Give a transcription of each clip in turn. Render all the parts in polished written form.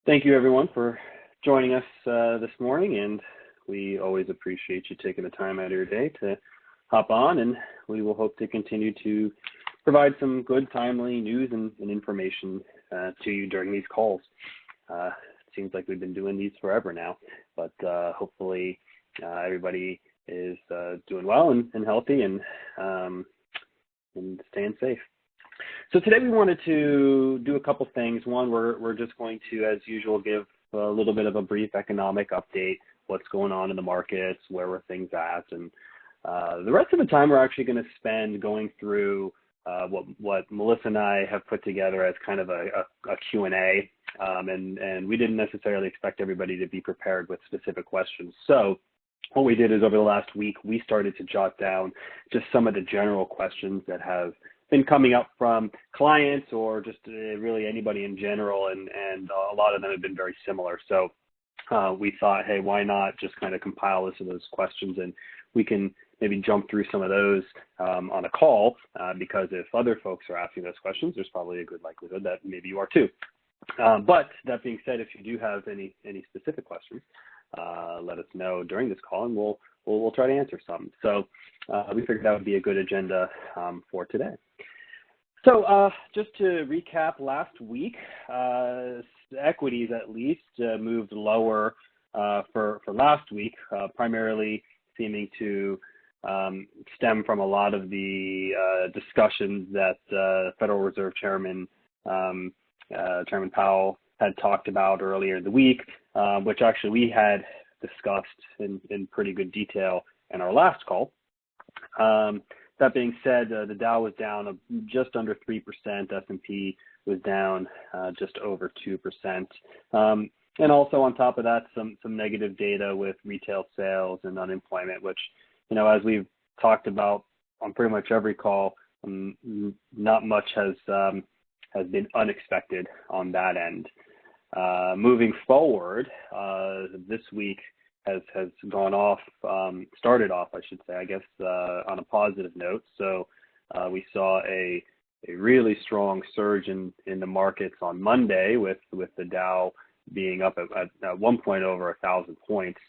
Thank you, everyone, for joining us this morning, and we always appreciate you taking the time out of your day to hop on, and we will hope to continue to provide some good, timely news and information to you during these calls. It seems like we've been doing these forever now, but hopefully everybody is doing well and healthy and staying safe. So today we wanted to do a couple things. One, we're just going to, as usual, give a little bit of a brief economic update, what's going on in the markets, where were things at, and the rest of the time we're actually going to spend going through what Melissa and I have put together as kind of a Q&A, and we didn't necessarily expect everybody to be prepared with specific questions. So what we did is over the last week, we started to jot down just some of the general questions that have been coming up from clients or just really anybody in general, and a lot of them have been very similar. So we thought, hey, why not just kind of compile a list of those questions, and we can maybe jump through some of those on a call, because if other folks are asking those questions, there's probably a good likelihood that maybe you are too. But that being said, if you do have any specific questions, let us know during this call, and we'll try to answer some. So we figured that would be a good agenda for today. So just to recap, last week, equities at least moved lower for last week, primarily seeming to stem from a lot of the discussions that Federal Reserve Chairman Powell had talked about earlier in the week, which actually we had discussed in pretty good detail in our last call. That being said, the Dow was down just under 3%. S&P was down just over 2%. And also on top of that, some negative data with retail sales and unemployment, which, as we've talked about on pretty much every call, not much has been unexpected on that end. Moving forward, this week has gone off, started off, I should say, I guess, on a positive note. So we saw a really strong surge in the markets on Monday with the Dow being up at one point over 1,000 points,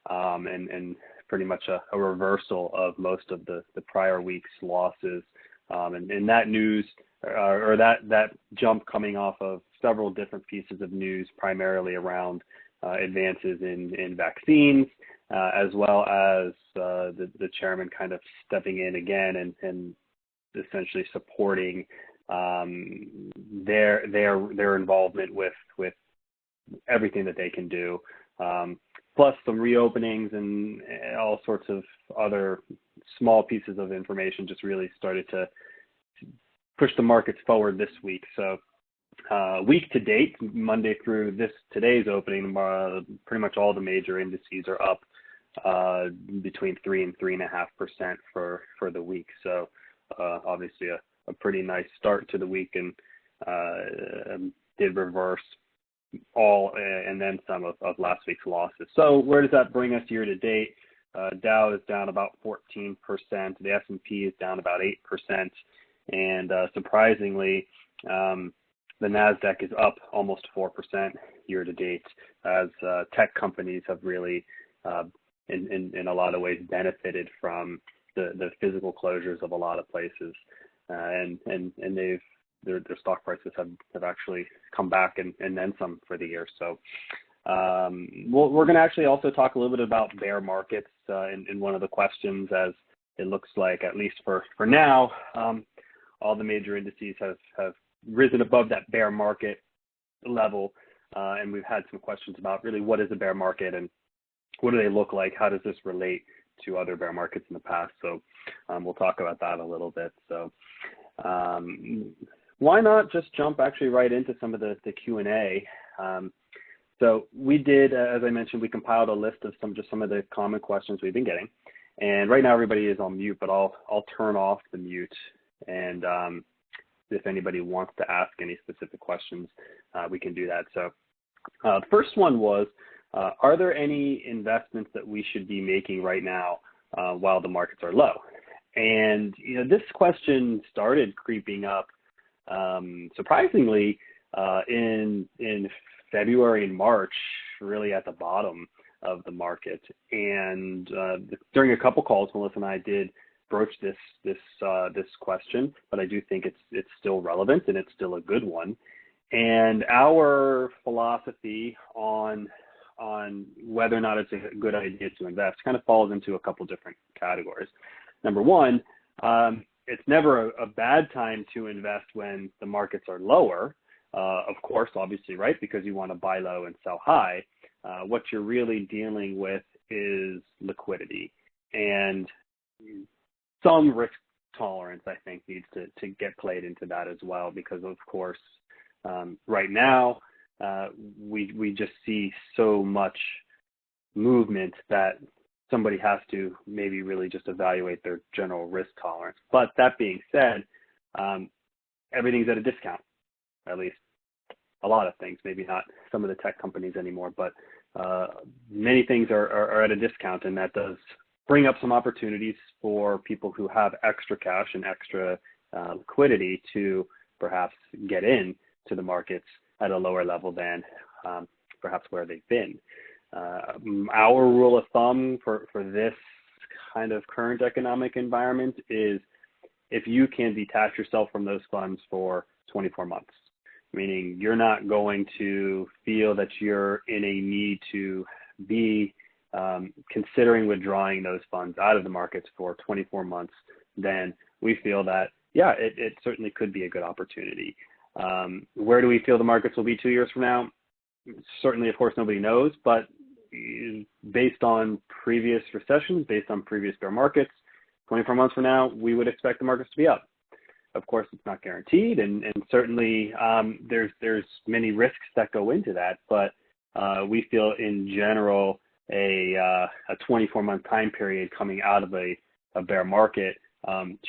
and pretty much a reversal of most of the prior week's losses. And that news, or that jump coming off of several different pieces of news, primarily around advances in vaccines, as well as the chairman kind of stepping in again and essentially supporting their involvement with everything that they can do, plus some reopenings and all sorts of other small pieces of information just really started to push the markets forward this week. So week to date, Monday through today's opening, pretty much all the major indices are up between 3 and 3.5% for the week. So obviously a pretty nice start to the week, and did reverse all and then some of last week's losses. So where does that bring us year to date? Dow is down about 14%. The S&P is down about 8%, and surprisingly, the NASDAQ is up almost 4% year to date, as tech companies have really, in a lot of ways, benefited from the physical closures of a lot of places, and their stock prices have actually come back and then some for the year. So we're going to actually also talk a little bit about bear markets in one of the questions, as it looks like, at least for now, all the major indices have risen above that bear market level, and we've had some questions about really what is a bear market and what do they look like? How does this relate to other bear markets in the past? So we'll talk about that a little bit. So why not just jump actually right into some of the Q&A? So we did, as I mentioned, we compiled a list of some of the common questions we've been getting, and right now everybody is on mute, but I'll turn off the mute, and if anybody wants to ask any specific questions, we can do that. So the first one was, are there any investments that we should be making right now while the markets are low? And this question started creeping up, surprisingly, in February and March, really at the bottom of the market. And during a couple calls, Melissa and I did broach this question, but I do think it's still relevant and it's still a good one. And our philosophy on whether or not it's a good idea to invest kind of falls into a couple different categories. Number one, it's never a bad time to invest when the markets are lower. Of course, obviously, right? Because you want to buy low and sell high. What you're really dealing with is liquidity, and some risk tolerance, I think, needs to get played into that as well, because of course, right now, we just see so much movement that somebody has to maybe really just evaluate their general risk tolerance. But that being said, everything's at a discount, at least a lot of things, maybe not some of the tech companies anymore, but many things are at a discount, and that does bring up some opportunities for people who have extra cash and extra liquidity to perhaps get in to the markets at a lower level than perhaps where they've been. Our rule of thumb for this kind of current economic environment is if you can detach yourself from those funds for 24 months, meaning you're not going to feel that you're in a need to be considering withdrawing those funds out of the markets for 24 months, then we feel that, yeah, it certainly could be a good opportunity. Where do we feel the markets will be 2 years from now? Certainly, of course, nobody knows, but based on previous recessions, based on previous bear markets, 24 months from now, we would expect the markets to be up. Of course, it's not guaranteed, and certainly there's many risks that go into that, but we feel in general a 24-month time period coming out of a bear market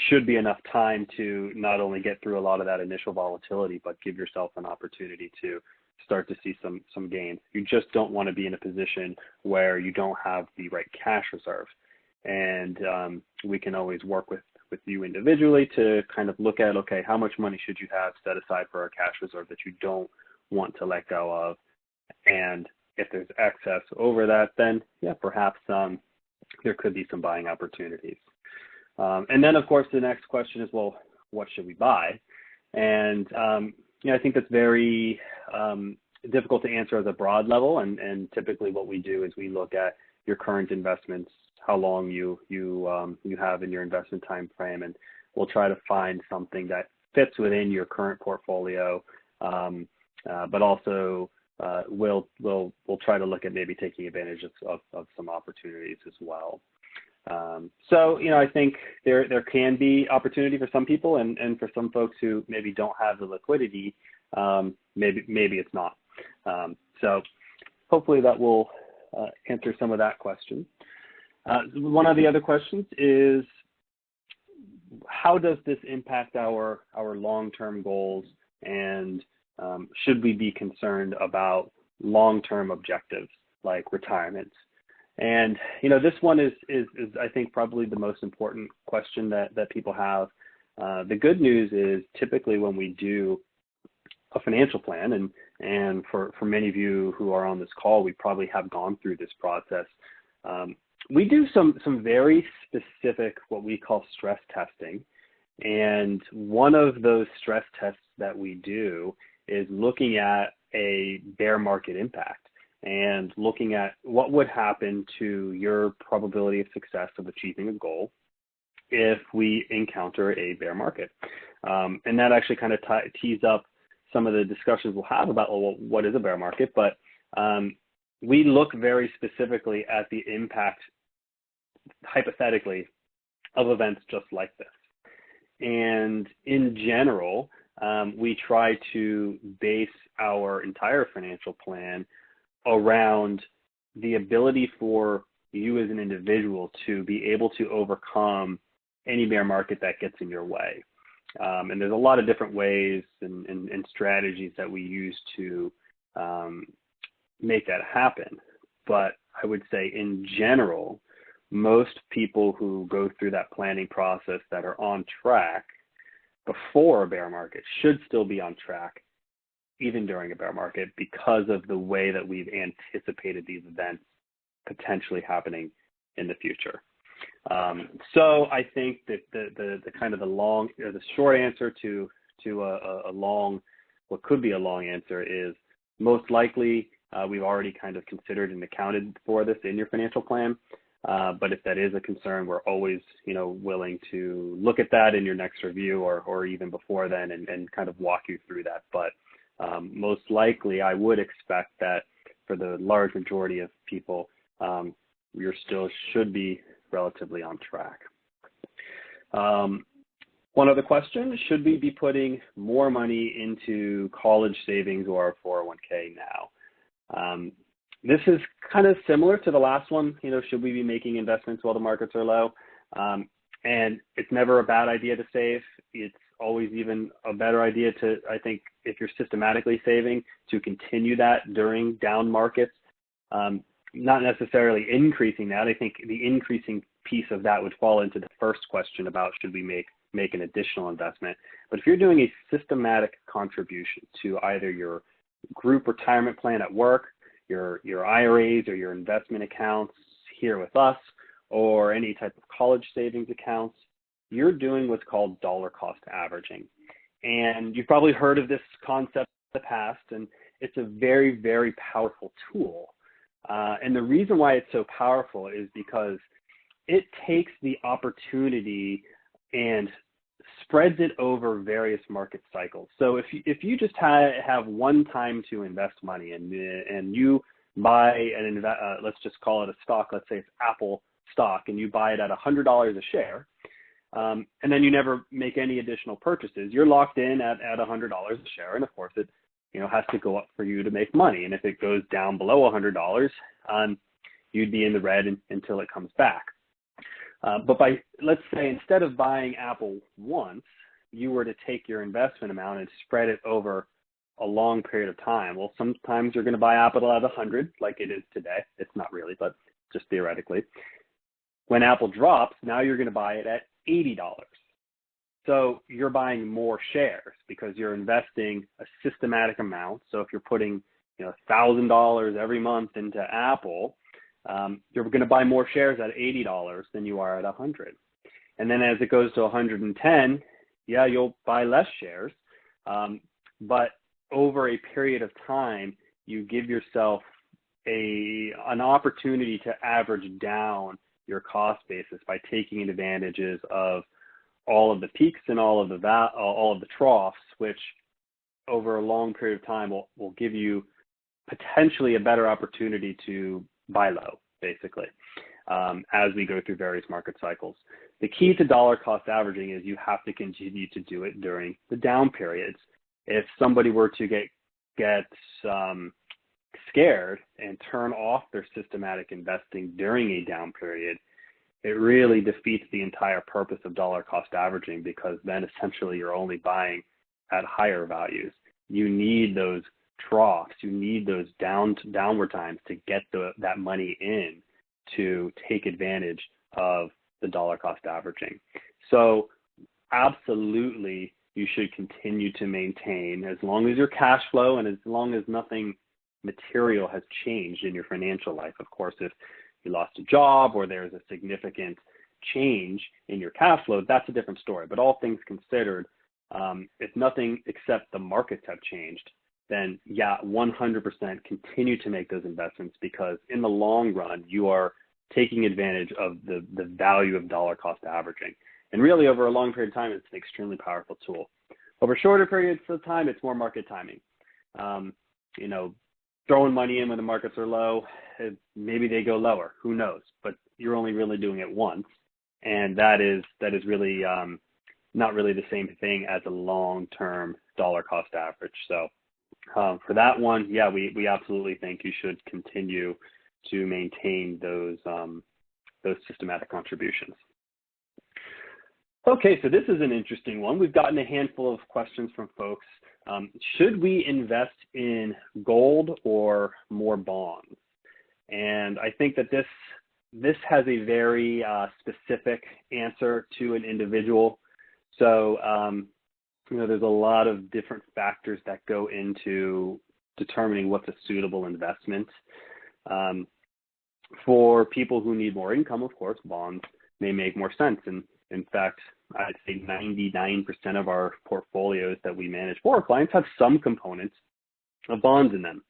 should be enough time to not only get through a lot of that initial volatility, but give yourself an opportunity to start to see some gains. You just don't want to be in a position where you don't have the right cash reserve. And we can always work with you individually to kind of look at, okay, how much money should you have set aside for a cash reserve that you don't want to let go of? And if there's excess over that, then yeah, perhaps there could be some buying opportunities. And then, of course, the next question is, well, what should we buy? And I think that's very difficult to answer as a broad level. And typically what we do is we look at your current investments, how long you have in your investment time frame, and we'll try to find something that fits within your current portfolio, but also we'll try to look at maybe taking advantage of some opportunities as well. So, I think there can be opportunity for some people, and for some folks who maybe don't have the liquidity, maybe it's not. So hopefully that will answer some of that question. One of the other questions is, how does this impact our long-term goals, and should we be concerned about long-term objectives like retirement? And this one is I think probably the most important question that people have. The good news is typically when we do a financial plan, and for many of you who are on this call, we probably have gone through this process. We do some very specific, what we call stress testing. And one of those stress tests that we do is looking at a bear market impact and looking at what would happen to your probability of success of achieving a goal if we encounter a bear market. And that actually kind of tees up some of the discussions we'll have about, well, what is a bear market? But we look very specifically at the impact, hypothetically, of events just like this. And in general, we try to base our entire financial plan around the ability for you as an individual to be able to overcome any bear market that gets in your way. And there's a lot of different ways and strategies that we use to make that happen. But I would say in general, most people who go through that planning process that are on track before a bear market should still be on track even during a bear market, because of the way that we've anticipated these events potentially happening in the future. So I think that the kind of the short answer to a long, what could be a long answer is most likely we've already kind of considered and accounted for this in your financial plan. But if that is a concern, we're always, willing to look at that in your next review or even before then and kind of walk you through that. But most likely, I would expect that for the large majority of people, you're still should be relatively on track. One other question, should we be putting more money into college savings or our 401k now? This is kind of similar to the last one, should we be making investments while the markets are low? And it's never a bad idea to save. It's always even a better idea to, I think, if you're systematically saving, to continue that during down markets. Not necessarily increasing that. I think the increasing piece of that would fall into the first question about should we make an additional investment. But if you're doing a systematic contribution to either your group retirement plan at work, your IRAs or your investment accounts here with us, or any type of college savings accounts, you're doing what's called dollar cost averaging. And you've probably heard of this concept in the past, and it's a very, very powerful tool. And the reason why it's so powerful is because it takes the opportunity and spreads it over various market cycles. So if you just have one time to invest money and you buy let's just call it a stock, let's say it's Apple stock, and you buy it at $100 a share, and then you never make any additional purchases, you're locked in at $100 a share, and of course it has to go up for you to make money. And if it goes down below $100, you'd be in the red until it comes back. But let's say instead of buying Apple once, you were to take your investment amount and spread it over a long period of time. Well, sometimes you're going to buy Apple at 100, like it is today. It's not really, but just theoretically. When Apple drops, now you're going to buy it at $80. So you're buying more shares because you're investing a systematic amount. So if you're putting $1,000 every month into Apple, you're going to buy more shares at $80 than you are at 100. And then as it goes to 110, yeah, you'll buy less shares. But over a period of time, you give yourself an opportunity to average down your cost basis by taking advantages of all of the peaks and all of the troughs, which over a long period of time will give you potentially a better opportunity to buy low, basically, as we go through various market cycles. The key to dollar cost averaging is you have to continue to do it during the down periods. If somebody were to get scared and turn off their systematic investing during a down period, it really defeats the entire purpose of dollar cost averaging, because then essentially you're only buying at higher values. You need those troughs, you need those downward times to get that money in to take advantage of the dollar cost averaging. So absolutely, you should continue to maintain, as long as your cash flow and as long as nothing material has changed in your financial life. Of course, if you lost a job or there's a significant change in your cash flow, that's a different story. But all things considered, if nothing except the markets have changed, then yeah, 100% continue to make those investments, because in the long run, you are taking advantage of the value of dollar cost averaging. And really over a long period of time, it's an extremely powerful tool. Over shorter periods of time, it's more market timing. Throwing money in when the markets are low, maybe they go lower, who knows? But you're only really doing it once. And that is really not really the same thing as a long-term dollar cost average. So for that one, yeah, we absolutely think you should continue to maintain those systematic contributions. Okay, so this is an interesting one. We've gotten a handful of questions from folks. Should we invest in gold or more bonds? And I think that this has a very specific answer to an individual. So there's a lot of different factors that go into determining what's a suitable investment. Um, for people who need more income, of course, bonds may make more sense. And in fact, I'd say 99% of our portfolios that we manage for our clients have some components of bonds in them.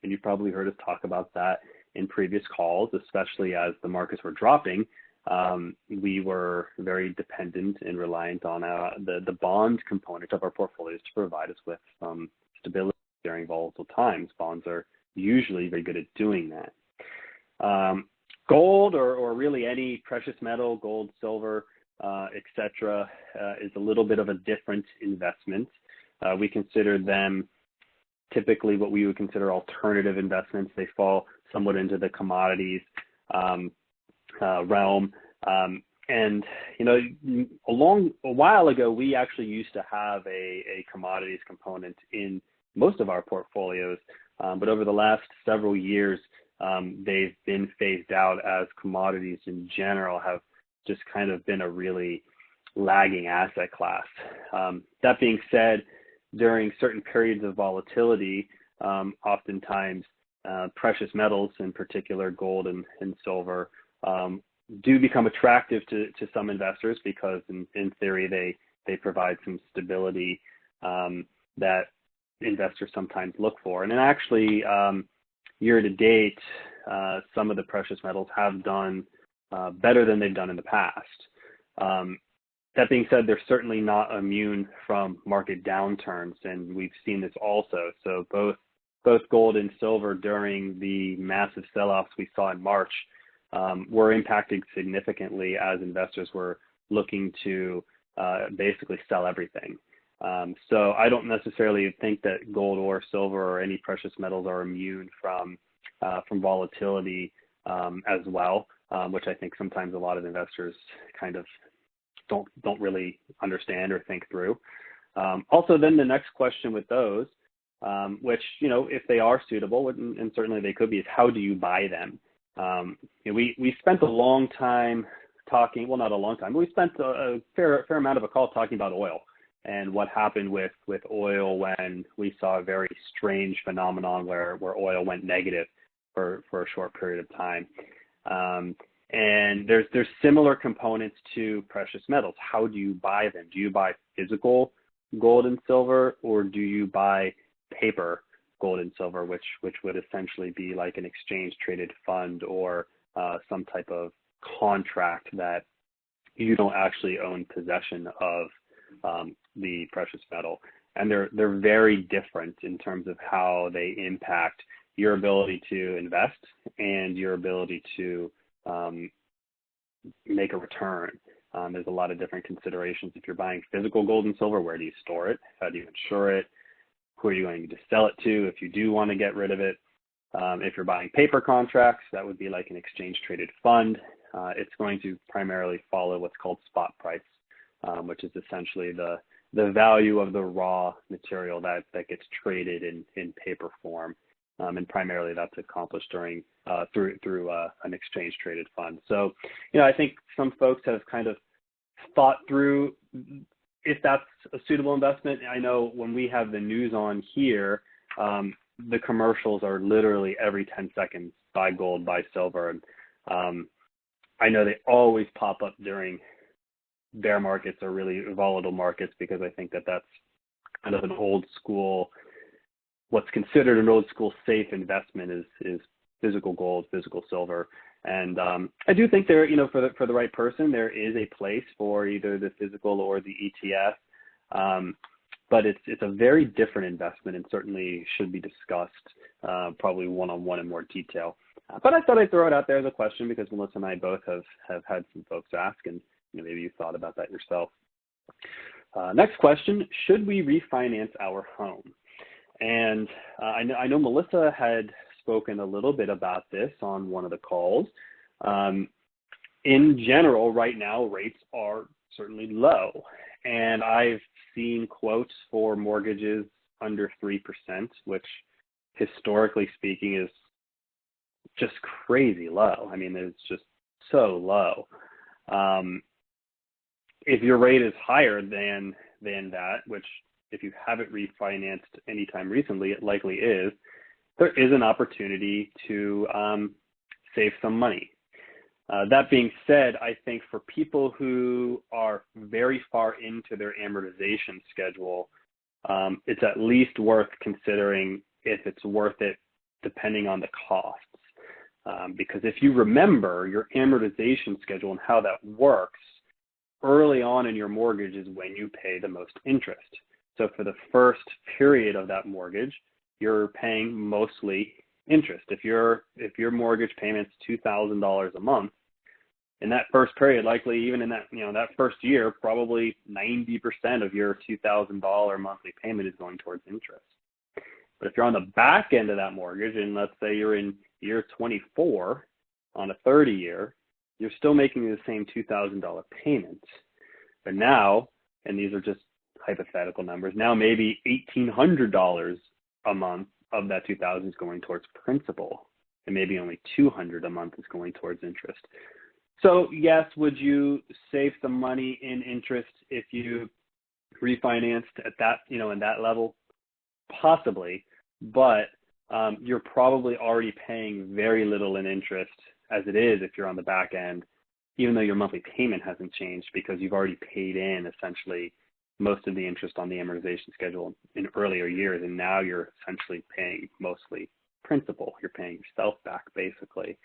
And you've probably heard us talk about that in previous calls, especially as the markets were dropping. We were very dependent and reliant on the bond component of our portfolios to provide us with stability during volatile times. Bonds are usually very good at doing that. Gold or really any precious metal, gold, silver, etc., is a little bit of a different investment. We consider them typically what we would consider alternative investments. They fall somewhat into the commodities realm. And, a while ago, we actually used to have a commodities component in most of our portfolios. But over the last several years, they've been phased out as commodities in general have just kind of been a really lagging asset class. That being said, during certain periods of volatility, oftentimes precious metals, in particular gold and silver, do become attractive to some investors because in theory they provide some stability that investors sometimes look for. And then actually, year to date, some of the precious metals have done better than they've done in the past. That being said, they're certainly not immune from market downturns, and we've seen this also. So both gold and silver during the massive sell-offs we saw in March were impacted significantly as investors were looking to basically sell everything. So I don't necessarily think that gold or silver or any precious metals are immune from volatility as well, which I think sometimes a lot of investors kind of don't really understand or think through. Also, then the next question with those, which if they are suitable, and certainly they could be, is how do you buy them? We spent a long time talking. Well, not a long time, but we spent a fair amount of a call talking about oil and what happened with oil when we saw a very strange phenomenon where oil went negative for a short period of time. And there's similar components to precious metals. How do you buy them? Do you buy physical gold and silver, or do you buy paper gold and silver, which would essentially be like an exchange traded fund or some type of contract that you don't actually own possession of the precious metal? And they're very different in terms of how they impact your ability to invest and your ability to make a return. There's a lot of different considerations. If you're buying physical gold and silver, where do you store it? How do you insure it? Who are you going to sell it to if you do want to get rid of it? If you're buying paper contracts, that would be like an exchange traded fund. It's going to primarily follow what's called spot price, which is essentially the value of the raw material that gets traded in paper form. And primarily that's accomplished through an exchange traded fund. So, I think some folks have kind of thought through if that's a suitable investment. I know when we have the news on here, the commercials are literally every 10 seconds, buy gold, buy silver. And I know they always pop up during bear markets or really volatile markets, because I think that's kind of an old school, what's considered an old school safe investment is physical gold, physical silver. And I do think there, for the right person, there is a place for either the physical or the ETF. But it's a very different investment and certainly should be discussed probably one-on-one in more detail. But I thought I'd throw it out there as a question because Melissa and I both have had some folks ask, and maybe you thought about that yourself. Next question: should we refinance our home? And I know Melissa had spoken a little bit about this on one of the calls. In general, right now, rates are certainly low. And I've seen quotes for mortgages under 3%, which historically speaking is just crazy low. I mean, it's just so low. If your rate is higher than than that, which if you haven't refinanced anytime recently, it likely is, there is an opportunity to save some money. That being said, I think for people who are very far into their amortization schedule, it's at least worth considering if it's worth it depending on the costs. Because if you remember your amortization schedule and how that works, early on in your mortgage is when you pay the most interest. So for the first period of that mortgage, you're paying mostly interest. If your mortgage payment's $2,000 a month, in that first period, likely even in that that first year, probably 90% of your $2,000 monthly payment is going towards interest. But if you're on the back end of that mortgage, and let's say you're in year 24 on a 30 year, you're still making the same $2,000 payments. But now, and these are just hypothetical numbers, now maybe $1,800 a month of that $2,000 is going towards principal, and maybe only $200 a month is going towards interest. So yes, would you save some money in interest if you refinanced at that, in that level? Possibly, but you're probably already paying very little in interest as it is if you're on the back end, even though your monthly payment hasn't changed, because you've already paid in essentially most of the interest on the amortization schedule in earlier years, and now you're essentially paying mostly principal. You're paying yourself back basically.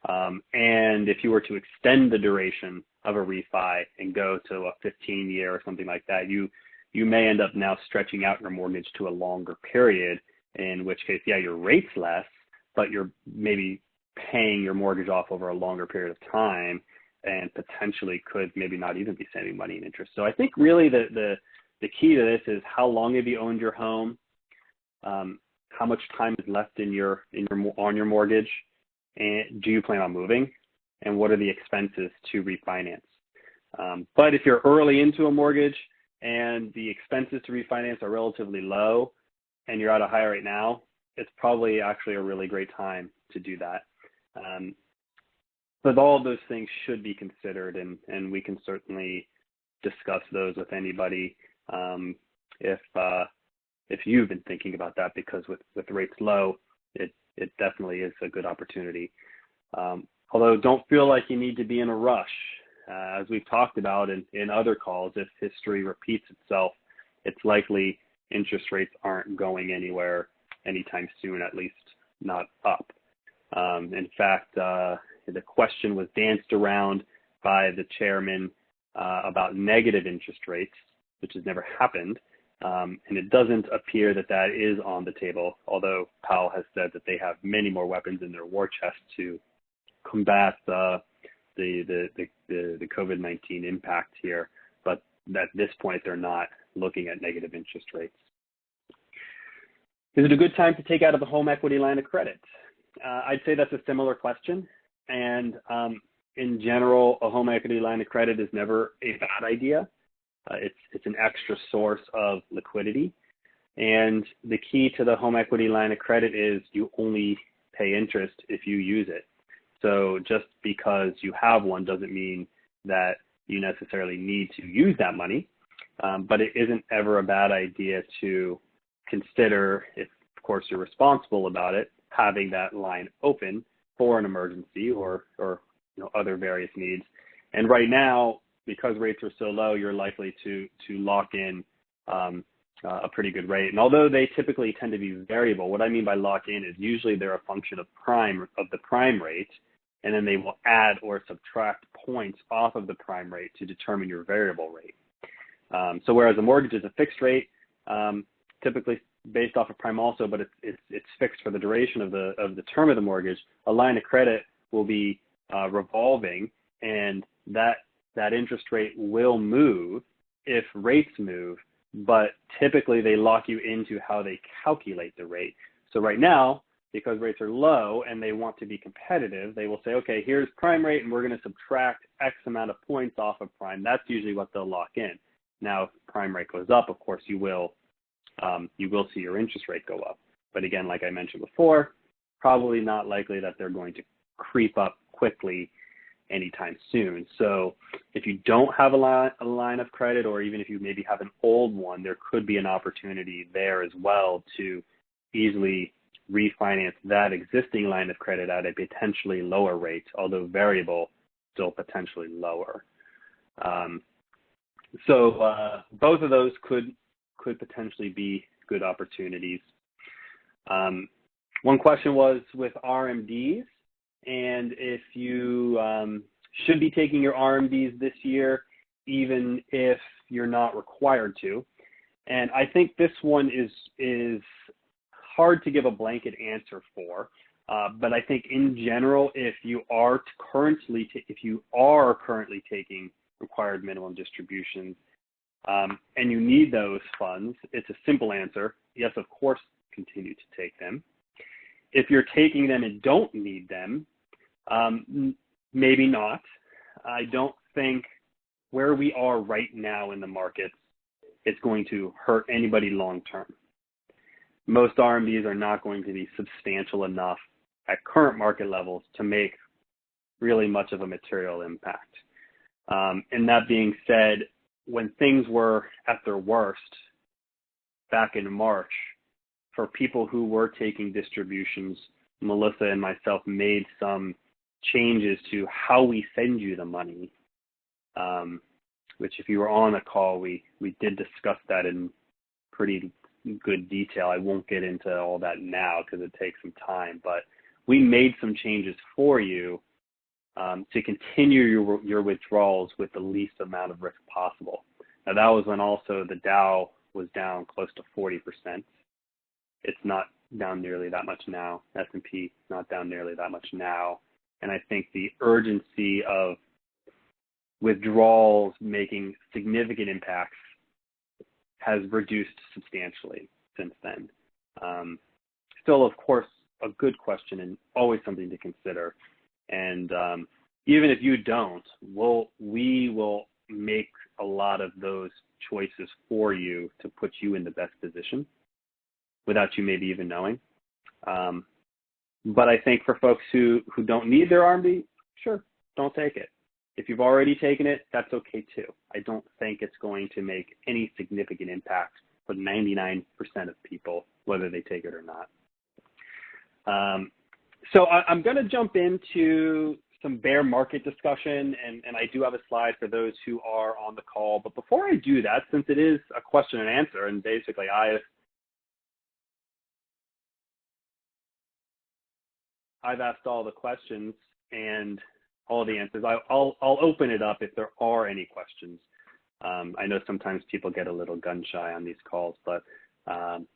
And if you were to extend the duration of a refi and go to a 15-year or something like that, you may end up now stretching out your mortgage to a longer period, in which case, yeah, your rate's less, but you're maybe paying your mortgage off over a longer period of time and potentially could maybe not even be saving money in interest. So I think really the key to this is how long have you owned your home, how much time is left on your mortgage, and do you plan on moving, and what are the expenses to refinance? But if you're early into a mortgage and the expenses to refinance are relatively low and you're at a high rate now, it's probably actually a really great time to do that. But all of those things should be considered, and we can certainly discuss those with anybody if you've been thinking about that, because with rates low, it definitely is a good opportunity. Although don't feel like you need to be in a rush. As we've talked about in other calls, if history repeats itself, it's likely interest rates aren't going anywhere anytime soon, at least not up. In fact, the question was danced around by the chairman about negative interest rates, which has never happened. And it doesn't appear that is on the table, although Powell has said that they have many more weapons in their war chest to combat the COVID-19 impact here. But at this point, they're not looking at negative interest rates. Is it a good time to take out of a home equity line of credit? I'd say that's a similar question. And in general, a home equity line of credit is never a bad idea. It's an extra source of liquidity. And the key to the home equity line of credit is you only pay interest if you use it. So just because you have one doesn't mean that you necessarily need to use that money. But it isn't ever a bad idea to consider, if of course you're responsible about it, having that line open for an emergency or other various needs. And right now, because rates are so low, you're likely to lock in a pretty good rate. And although they typically tend to be variable, what I mean by lock in is usually they're a function of the prime rate, and then they will add or subtract points off of the prime rate to determine your variable rate. So whereas a mortgage is a fixed rate, typically based off of prime also, but it's fixed for the duration of the term of the mortgage, a line of credit will be revolving, and that interest rate will move if rates move, but typically they lock you into how they calculate the rate. So right now, because rates are low and they want to be competitive, they will say, okay, here's prime rate and we're going to subtract X amount of points off of prime. That's usually what they'll lock in. Now, if prime rate goes up, of course, you will see your interest rate go up. But again, like I mentioned before, probably not likely that they're going to creep up quickly anytime soon. So if you don't have a line of credit, or even if you maybe have an old one, there could be an opportunity there as well to easily refinance that existing line of credit at a potentially lower rate, although variable, still potentially lower. So both of those could potentially be good opportunities. One question was with RMDs, and if you should be taking your RMDs this year, even if you're not required to. And I think this one is hard to give a blanket answer for, but I think in general, if you are currently taking required minimum distributions and you need those funds, it's a simple answer. Yes, of course, continue to take them. If you're taking them and don't need them, maybe not. I don't think where we are right now in the market, it's going to hurt anybody long term. Most RMDs are not going to be substantial enough at current market levels to make really much of a material impact. And that being said, when things were at their worst back in March, for people who were taking distributions, Melissa and myself made some changes to how we send you the money, which if you were on the call, we did discuss that in pretty good detail. I won't get into all that now because it takes some time, but we made some changes for you to continue your withdrawals with the least amount of risk possible. Now that was when also the Dow was down close to 40%. It's not down nearly that much now. S&P not down nearly that much now. And I think the urgency of withdrawals making significant impacts has reduced substantially since then. Still, of course, a good question and always something to consider. And even if you don't, we will make a lot of those choices for you to put you in the best position without you maybe even knowing. But I think for folks who don't need their RMD, sure, don't take it. If you've already taken it, that's okay too. I don't think it's going to make any significant impact for 99% of people, whether they take it or not. So I'm going to jump into some bear market discussion, and I do have a slide for those who are on the call. But before I do that, since it is a question and answer, and basically I've asked all the questions and all the answers, I'll open it up if there are any questions. I know sometimes people get a little gun shy on these calls, but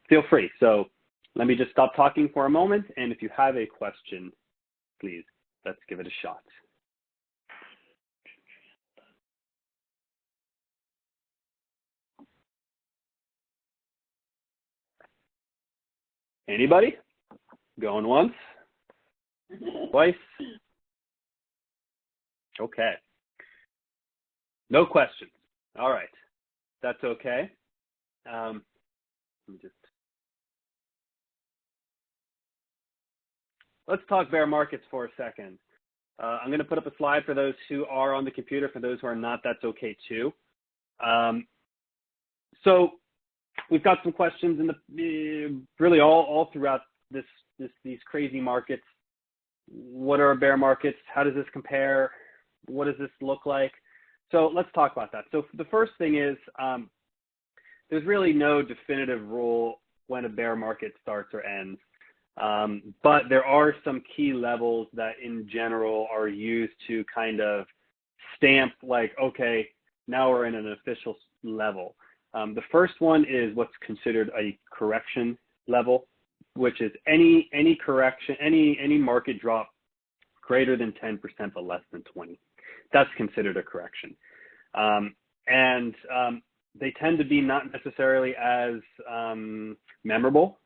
feel free. So let me just stop talking for a moment, and if you have a question, please, let's give it a shot. Anybody? Going once? Twice? Okay. No questions. All right. That's okay. Let me just... Let's talk bear markets for a second. I'm going to put up a slide for those who are on the computer. For those who are not, that's okay too. So we've got some questions in the really all throughout these crazy markets. What are bear markets? How does this compare? What does this look like? So let's talk about that. So the first thing is there's really no definitive rule when a bear market starts or ends. But there are some key levels that in general are used to kind of stamp like, okay, now we're in an official level. The first one is what's considered a correction level, which is any correction, any market drop greater than 10% but less than 20. That's considered a correction. And they tend to be not necessarily as memorable,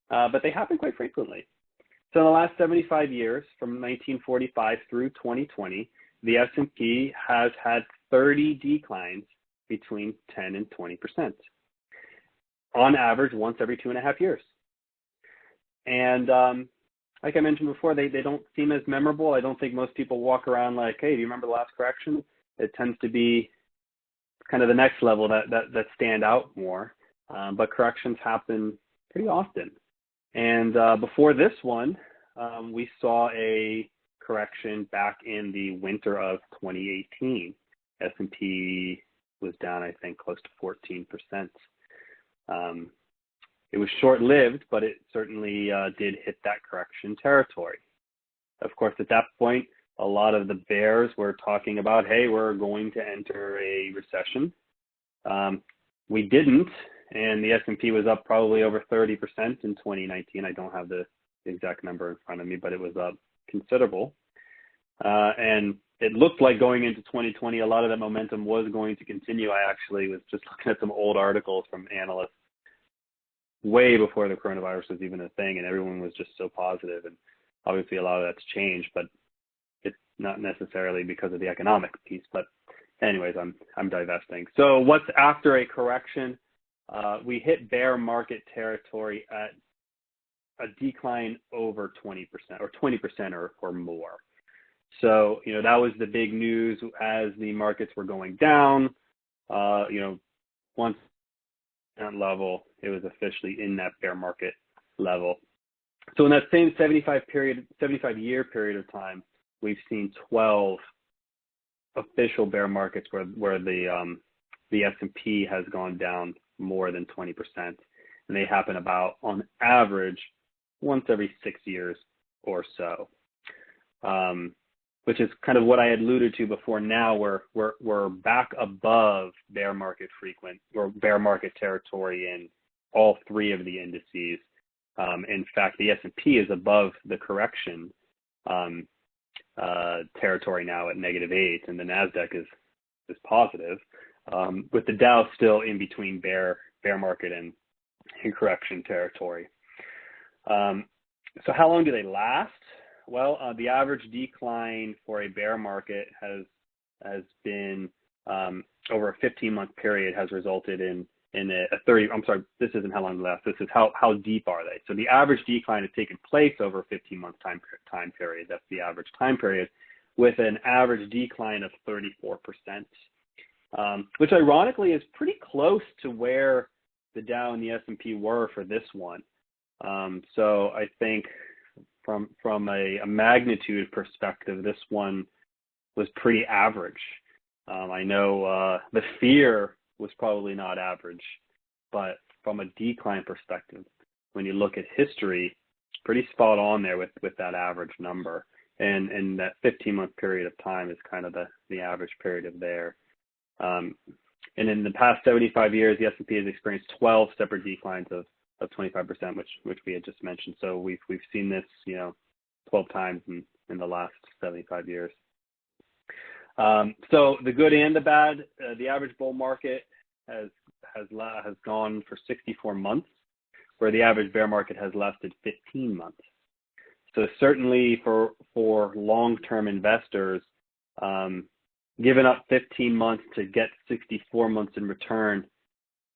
but they happen quite frequently. So in the last 75 years, from 1945 through 2020, the S&P has had 30 declines between 10 and 20%, on average once every 2.5 years. And like I mentioned before, they don't seem as memorable. I don't think most people walk around like, hey, do you remember the last correction? It tends to be kind of the next level that stand out more. But corrections happen pretty often. And before this one, we saw a correction back in the winter of 2018. S&P was down, I think, close to 14%. It was short-lived, but it certainly did hit that correction territory. Of course, at that point, a lot of the bears were talking about, hey, we're going to enter a recession. We didn't, and the S&P was up probably over 30% in 2019. I don't have the exact number in front of me, but it was up considerable. And it looked like going into 2020, a lot of that momentum was going to continue. I actually was just looking at some old articles from analysts way before the coronavirus was even a thing, and everyone was just so positive. And obviously a lot of that's changed, but it's not necessarily because of the economic piece. But anyways, I'm divesting. So what's after a correction? We hit bear market territory at a decline over 20% or 20% or more. So, that was the big news as the markets were going down. Once that level, it was officially in that bear market level. So in that same 75-year period of time, we've seen 12 official bear markets where the S&P has gone down more than 20%, and they happen about on average once every 6 years or so, which is kind of what I had alluded to before. Now we're back above bear market territory in all three of the indices. In fact, the S&P is above the correction territory now at -8, and the Nasdaq is positive, with the Dow still in between bear market and correction territory. So how long do they last? Well, the average decline for a bear market has been over a 15-month period has resulted in a 30. I'm sorry, this isn't how long they last. This is how deep are they. So the average decline has taken place over a 15-month time period. That's the average time period, with an average decline of 34%, which ironically is pretty close to where the Dow and the S&P were for this one. So I think from a magnitude perspective, this one was pretty average. I know the fear was probably not average, but from a decline perspective, when you look at history, pretty spot on there with that average number. And that 15-month period of time is kind of the average period of there. And in the past 75 years, the S&P has experienced 12 separate declines of 25%, which we had just mentioned. So we've seen this, 12 times in the last 75 years. So the good and the bad, the average bull market has gone for 64 months, where the average bear market has lasted 15 months. So certainly for long-term investors, giving up 15 months to get 64 months in return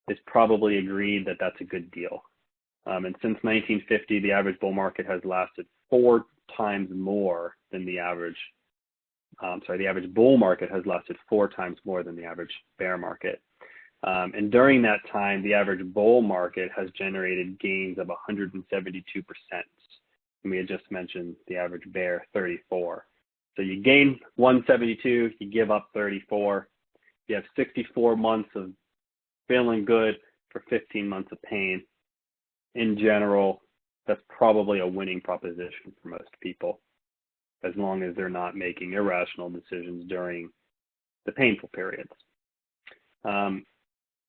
is probably agreed that that's a good deal. And since 1950, the average bull market has lasted 4 times more than the average. The average bull market has lasted 4 times more than the average bear market. And during that time, the average bull market has generated gains of 172%. And we had just mentioned the average bear, 34. So you gain 172, you give up 34. You have 64 months of feeling good for 15 months of pain. In general, that's probably a winning proposition for most people, as long as they're not making irrational decisions during the painful periods.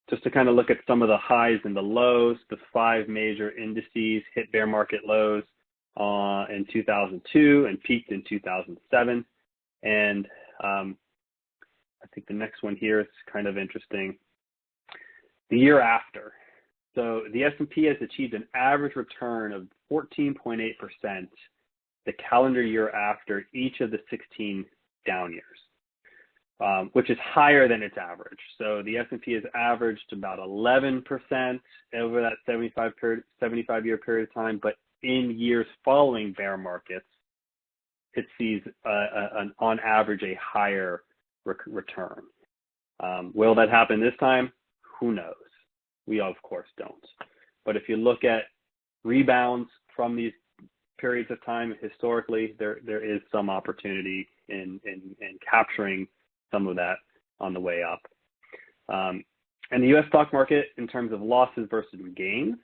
Just to kind of look at some of the highs and the lows, the 5 major indices hit bear market lows in 2002 and peaked in 2007. And I think the next one here is kind of interesting. The year after. So the S&P has achieved an average return of 14.8% the calendar year after each of the 16 down years. which is higher than its average. So the S&P has averaged about 11% over that 75-year period of time, but in years following bear markets, it sees on average a higher return. Will that happen this time? Who knows? We of course don't. But if you look at rebounds from these periods of time historically, there is some opportunity in capturing some of that on the way up. And the U.S. stock market in terms of losses versus gains.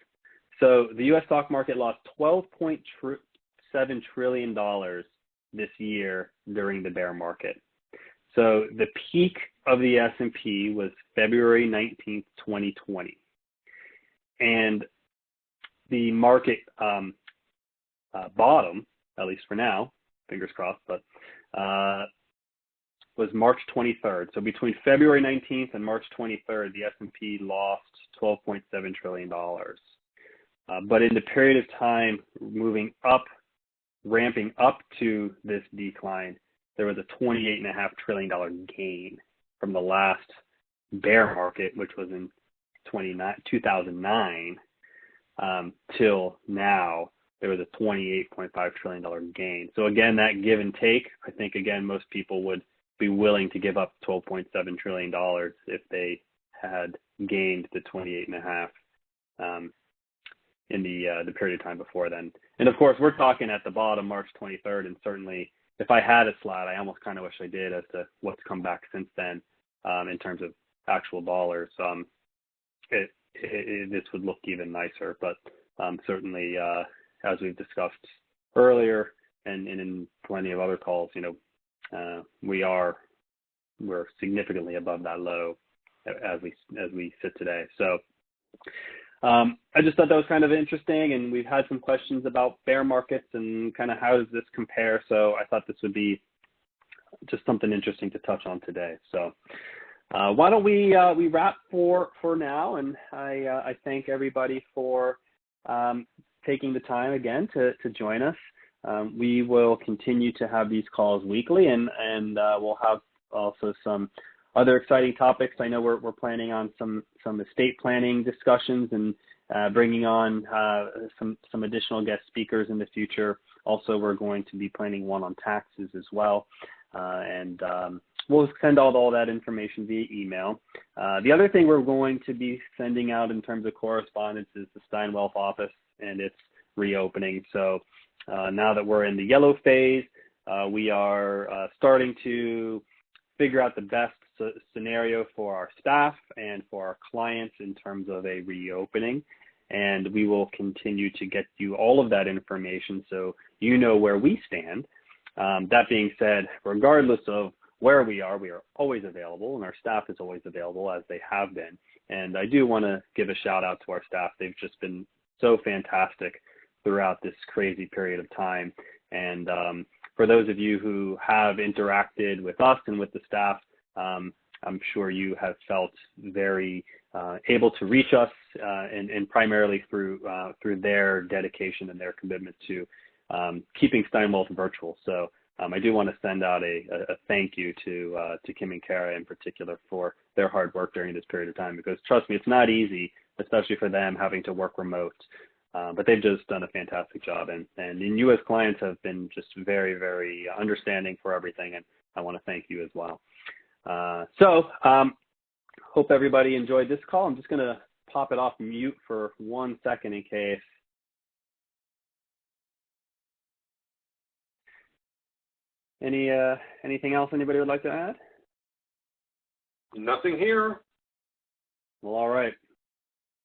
So the U.S. stock market lost $12.7 trillion this year during the bear market. So the peak of the S&P was February 19th, 2020. And the market bottom, at least for now, fingers crossed, but was March 23rd. So between February 19th and March 23rd, the S&P lost $12.7 trillion. But in the period of time moving up, ramping up to this decline, there was a $28.5 trillion gain from the last bear market, which was in 2009, till now. There was a $28.5 trillion gain. So again, that give and take, I think, again, most people would be willing to give up $12.7 trillion if they had gained the 28.5 in the period of time before then. And of course, we're talking at the bottom, March 23rd, and certainly if I had a slide, I almost kind of wish I did as to what's come back since then in terms of actual dollars. This would look even nicer, but certainly, as we've discussed earlier and in plenty of other calls, we're significantly above that low as we sit today. So I just thought that was kind of interesting, and we've had some questions about bear markets and kind of how does this compare. So I thought this would be just something interesting to touch on today. So why don't we wrap for now, and I thank everybody for taking the time again to join us. We will continue to have these calls weekly, and we'll have also some other exciting topics. I know we're planning on some estate planning discussions and bringing on some additional guest speakers in the future. Also, we're going to be planning one on taxes as well, and we'll send out all that information via email. The other thing we're going to be sending out in terms of correspondence is the Stein Wealth office and its reopening. So now that we're in the yellow phase, we are starting to figure out the best scenario for our staff and for our clients in terms of a reopening. And we will continue to get you all of that information so you know where we stand. That being said, regardless of where we are always available, and our staff is always available as they have been. And I do want to give a shout out to our staff. They've just been so fantastic throughout this crazy period of time. And for those of you who have interacted with us and with the staff, I'm sure you have felt very able to reach us, and primarily through their dedication and their commitment to keeping Stein Wealth virtual. So I do want to send out a thank you to Kim and Kara in particular for their hard work during this period of time, because trust me, it's not easy, especially for them having to work remote. But they've just done a fantastic job, and you as clients have been just very, very understanding for everything, and I want to thank you as well. Hope everybody enjoyed this call. I'm just going to pop it off mute for 1 second in case. Anything else anybody would like to add? Nothing here. Well, all right.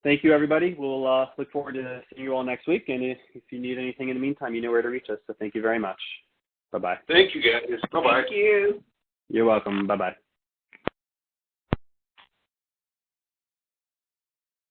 Thank you, everybody. We'll look forward to seeing you all next week. And if you need anything in the meantime, you know where to reach us. So thank you very much. Bye-bye. Thank you, guys. Bye-bye. Thank you. You're welcome. Bye-bye.